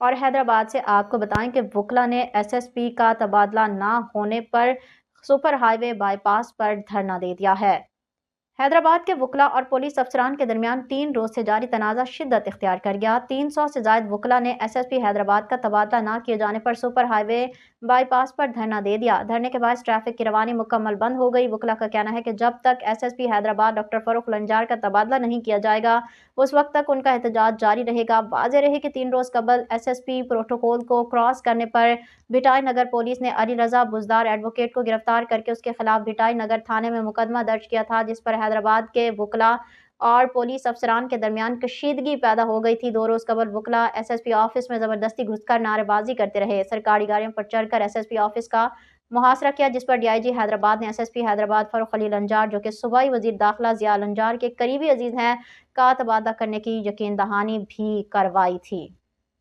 اور حیدرآباد سے آپ کو بتائیں کہ وکلا نے ایس ایس پی کا تبادلہ نہ ہونے پر سپر ہائی وے بائی پاس پر دھرنا دے دیا ہے۔ حیدرآباد کے وکلا اور پولیس افسران کے درمیان 3 روز سے جاری تنازع شدت اختیار کر گیا۔ 300 سے زائد وکلا نے ایس ایس پی حیدرآباد کا تبادلہ نہ کیے جانے پر سپر ہائی وے بائی پاس پر دھرنا دے دیا۔ دھرنے کے باعث ٹریفک کی روانی مکمل بند ہو گئی۔ وکلا کا کہنا ہے کہ جب تک S S P Hyderabad doctor Farooq Lanjar کا تبادلہ نہیں کیا جائے گا اس وقت تک ان کا احتجاج جاری رہے گا۔ واضح رہے کہ 3 روز قبل ایس ایس پی پروٹوکول کو کراس کرنے پر بھٹائی نگر پولیس نے علی رضا بزدار ایڈوکیٹ کو گرفتار کرکے اس کے خلاف بھٹائی نگر تھانے میں مقدمہ درج کیا تھا، جس پر حیدرآباد کے وکلا اور پولیس افسران کے درمیان کشیدگی پیدا ہو گئی تھی۔ 2 روز قبل وکلا ایس ایس پی آفس میں زبردستی گھس کر نعرے بازی کرتے رہے، سرکاری گاڑیوں پر چڑھ کر ایس ایس پی آفس کا محاصرہ کیا، جس پر ڈی آئی جی حیدرآباد نے ایس ایس پی حیدرآباد فاروق علی لنجار جو کہ صوبائی وزیر داخلہ ضیاء لنجار کے قریبی عزیز ہیں کا تبادلہ کرنے کی یقین دہانی بھی کروائی تھی۔